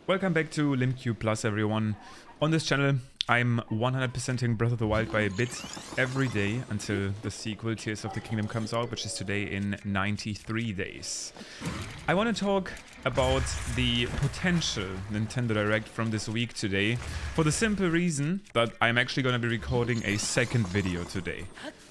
Welcome back to Limcube Plus, everyone. On this channel, I'm 100%ing Breath of the Wild by a bit every day until the sequel, Tears of the Kingdom, comes out, which is today in 93 days. I want to talk about the potential Nintendo Direct from this week today, for the simple reason that I'm actually going to be recording a second video today.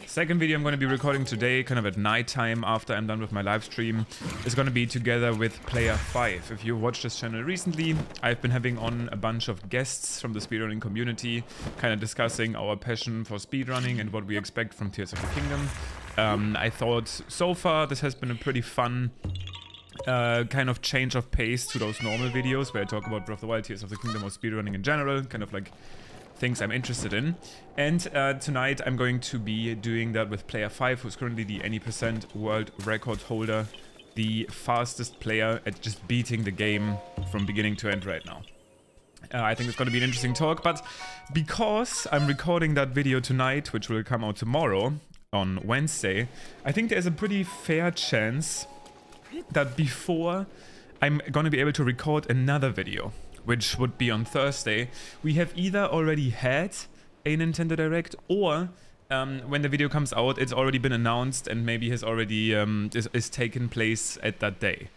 Second video I'm going to be recording today, kind of at night time after I'm done with my live stream, is going to be together with Player 5. If you watched this channel recently, I've been having on a bunch of guests from the speedrunning community, kind of discussing our passion for speedrunning and what we expect from Tears of the Kingdom. I thought so far this has been a pretty fun kind of change of pace to those normal videos where I talk about Breath of the Wild, Tears of the Kingdom, or speedrunning in general, kind of like things I'm interested in. And tonight I'm going to be doing that with Player 5, who's currently the any% world record holder, the fastest player at just beating the game from beginning to end right now. I think it's going to be an interesting talk, but because I'm recording that video tonight, which will come out tomorrow on Wednesday, I think there's a pretty fair chance that before I'm going to be able to record another video, which would be on Thursday, we have either already had a Nintendo Direct, or when the video comes out, it's already been announced and maybe has already is taken place at that day.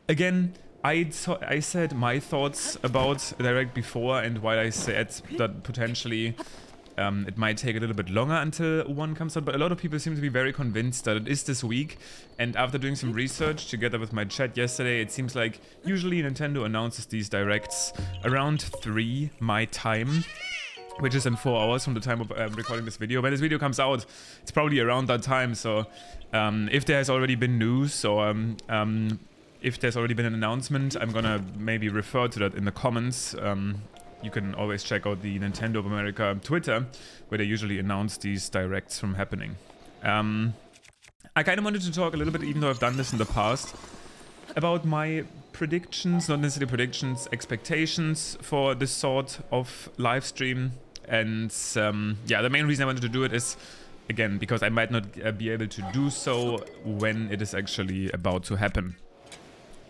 Again, I said my thoughts about Direct before, and while I said that potentially it might take a little bit longer until one comes out, but a lot of people seem to be very convinced that it is this week. And after doing some research together with my chat yesterday, it seems like usually Nintendo announces these directs around 3 my time, which is in 4 hours from the time of recording this video. When this video comes out, it's probably around that time. So if there has already been news, or if there's already been an announcement, I'm gonna maybe refer to that in the comments. You can always check out the Nintendo of America Twitter, where they usually announce these directs from happening. I kind of wanted to talk a little bit, even though I've done this in the past, about my predictions, not necessarily predictions, expectations for this sort of live stream. And yeah, the main reason I wanted to do it is, again, because I might not be able to do so when it is actually about to happen.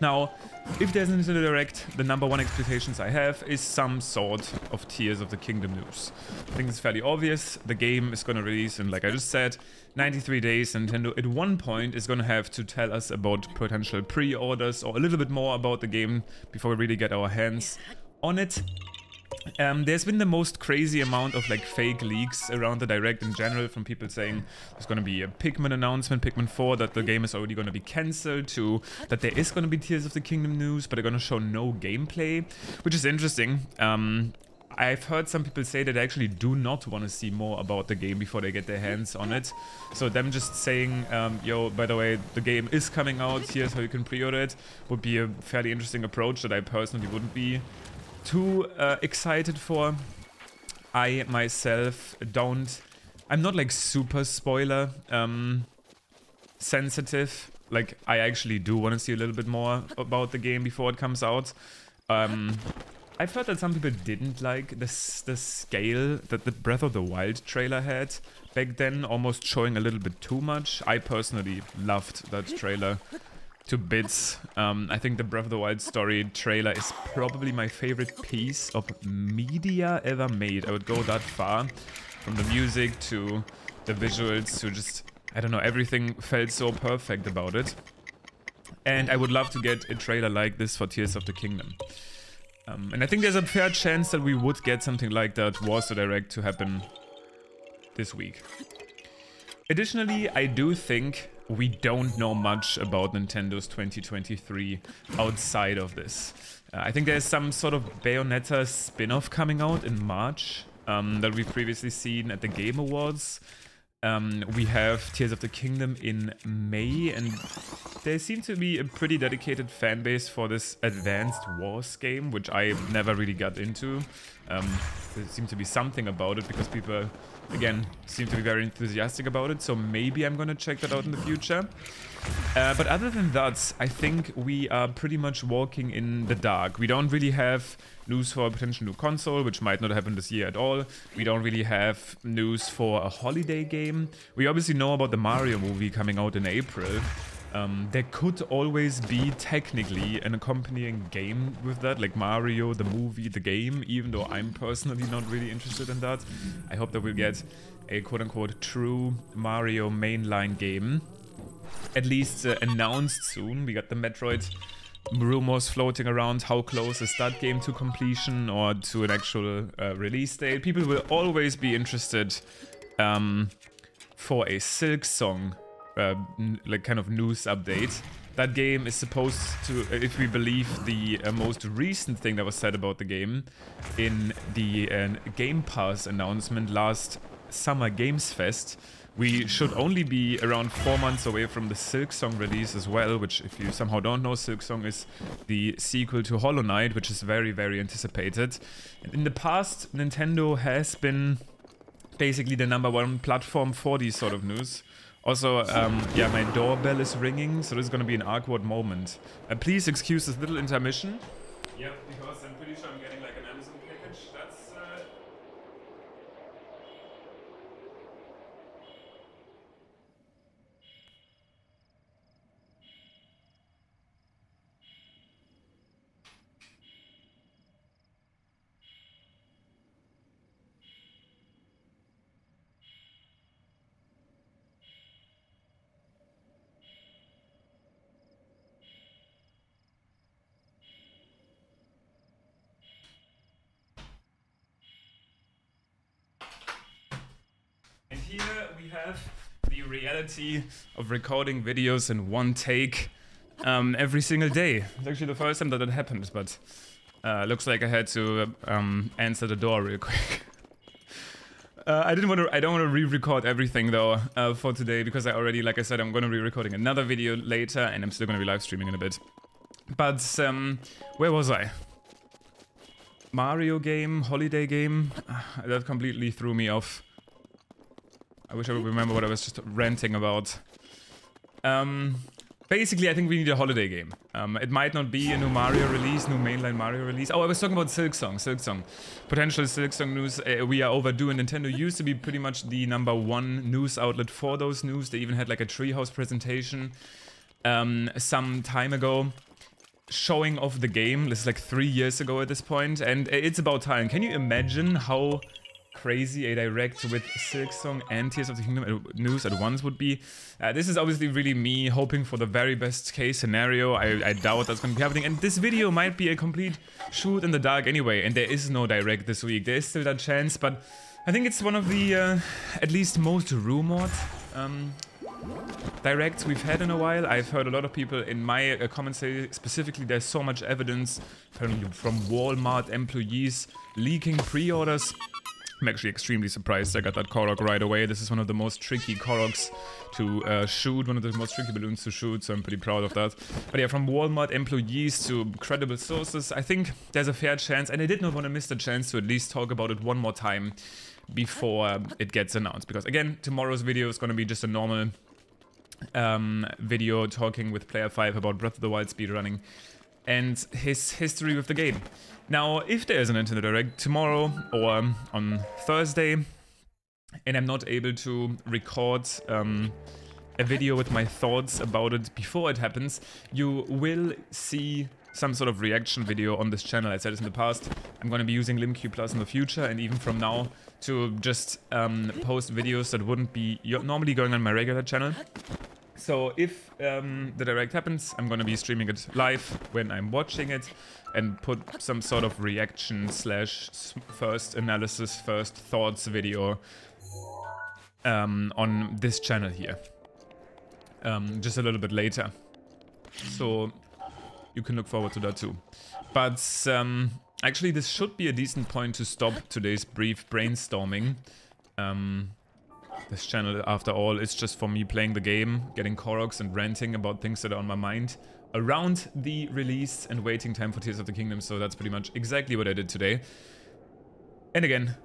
Now, if there's a Nintendo Direct, the #1 expectations I have is some sort of Tears of the Kingdom news. I think it's fairly obvious. The game is going to release in, like I just said, 93 days. Nintendo at one point is going to have to tell us about potential pre-orders or a little bit more about the game before we really get our hands on it. There's been the most crazy amount of like fake leaks around the Direct in general, from people saying there's going to be a Pikmin announcement, Pikmin 4, that the game is already going to be cancelled, to that there is going to be Tears of the Kingdom news, but they're going to show no gameplay, which is interesting. I've heard some people say that they actually do not want to see more about the game before they get their hands on it. So them just saying, yo, by the way, the game is coming out, here's how you can pre-order it, would be a fairly interesting approach that I personally wouldn't be too excited for. I myself I'm not like super spoiler sensitive. Like, I actually do want to see a little bit more about the game before it comes out. I've heard that some people didn't like the scale that the Breath of the Wild trailer had back then, almost showing a little bit too much. I personally loved that trailer to bits. I think the Breath of the Wild story trailer is probably my favorite piece of media ever made. I would go that far. From the music to the visuals to just, I don't know, everything felt so perfect about it. And I would love to get a trailer like this for Tears of the Kingdom. And I think there's a fair chance that we would get something like that, was the Direct to happen this week. Additionally, I do think we don't know much about Nintendo's 2023 outside of this. I think there's some sort of Bayonetta spin-off coming out in March that we've previously seen at the Game Awards. We have Tears of the Kingdom in May, and there seems to be a pretty dedicated fan base for this Advanced Wars game, which I never really got into. There seems to be something about it because people, again, seem to be very enthusiastic about it, so maybe I'm gonna check that out in the future. But other than that, I think we are pretty much walking in the dark. We don't really have news for a potential new console, which might not happen this year at all. We don't really have news for a holiday game. We obviously know about the Mario movie coming out in April. There could always be technically an accompanying game with that, like Mario, the movie, the game, even though I'm personally not really interested in that. I hope that we'll get a quote-unquote true Mario mainline game, at least announced soon. We got the Metroid rumors floating around. How close is that game to completion or to an actual release date? People will always be interested for a Silksong like kind of news update. That game is supposed to, if we believe the most recent thing that was said about the game in the Game Pass announcement last Summer Games Fest, we should only be around 4 months away from the Silksong release as well, which, if you somehow don't know, Silksong is the sequel to Hollow Knight, which is very, very anticipated. And in the past, Nintendo has been basically the #1 platform for these sort of news. Also, yeah, my doorbell is ringing, so this is going to be an awkward moment. Please excuse this little intermission. Yeah, because I'm pretty sure I'm getting like an Amazon package. That's... And here we have the reality of recording videos in one take every single day. It's actually the first time that it happened, but looks like I had to answer the door real quick. I don't want to re-record everything though for today, because I already, like I said, I'm going to be recording another video later, and I'm still going to be live streaming in a bit. But where was I? Mario game, holiday game. That completely threw me off. I wish I would remember what I was just ranting about. Basically, I think we need a holiday game. It might not be a new Mario release, new mainline Mario release. Oh, I was talking about Silksong. Potential Silksong news. We are overdue, and Nintendo used to be pretty much the #1 news outlet for those news. They even had like a Treehouse presentation some time ago, showing off the game. This is like 3 years ago at this point, and it's about time. Can you imagine how crazy a direct with Silksong and Tears of the Kingdom news at once would be? This is obviously really me hoping for the very best case scenario. I doubt that's going to be happening, and this video might be a complete shoot in the dark anyway, and there is no direct this week. There is still that chance, but I think it's one of the at least most rumored directs we've had in a while. I've heard a lot of people in my comments say specifically there's so much evidence from Walmart employees leaking pre-orders. I'm actually extremely surprised I got that Korok right away. This is one of the most tricky Koroks to shoot, one of the most tricky balloons to shoot, so I'm pretty proud of that. But yeah, from Walmart employees to credible sources, I think there's a fair chance, and I did not want to miss the chance to at least talk about it one more time before it gets announced. Because again, tomorrow's video is going to be just a normal video talking with Player 5 about Breath of the Wild speedrunning and his history with the game. Now, if there is an Nintendo Direct tomorrow or on Thursday, and I'm not able to record a video with my thoughts about it before it happens, you will see some sort of reaction video on this channel. I said this in the past, I'm going to be using LimQ Plus in the future, and even from now, to just post videos that wouldn't be normally going on my regular channel. So if the Direct happens, I'm going to be streaming it live when I'm watching it, and put some sort of reaction slash first analysis, first thoughts video on this channel here. Just a little bit later. So you can look forward to that too. But actually this should be a decent point to stop today's brief brainstorming. This channel, after all, is just for me playing the game, getting Koroks and ranting about things that are on my mind around the release and waiting time for Tears of the Kingdom, so that's pretty much exactly what I did today. And again,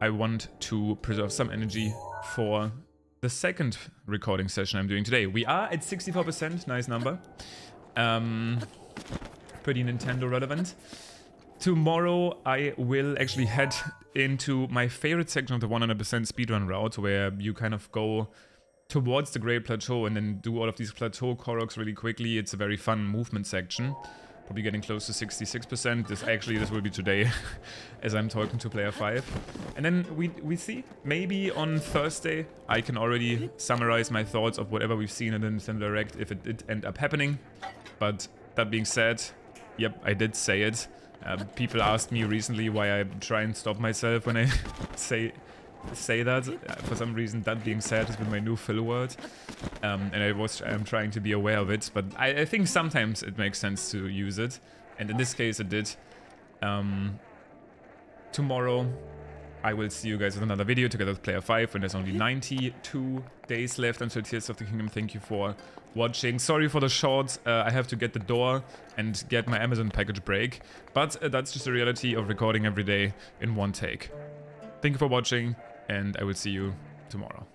I want to preserve some energy for the second recording session I'm doing today. We are at 64%, nice number. Pretty Nintendo relevant. Tomorrow I will actually head into my favorite section of the 100% speedrun route, where you kind of go towards the Great Plateau and then do all of these plateau Koroks really quickly. It's a very fun movement section. Probably getting close to 66%. This will be today as I'm talking to player 5. And then we see, maybe on Thursday I can already summarize my thoughts of whatever we've seen in the Nintendo Direct if it did end up happening. But that being said, yep, I did say it. People asked me recently why I try and stop myself when I say that. For some reason, that being said has been my new fill word. And I'm trying to be aware of it, but I think sometimes it makes sense to use it. And in this case, it did. Tomorrow, I will see you guys with another video together with player 5 when there's only 92 days left until Tears of the Kingdom. Thank you for watching. Sorry for the short. I have to get the door and get my Amazon package break. But that's just the reality of recording every day in one take. Thank you for watching, and I will see you tomorrow.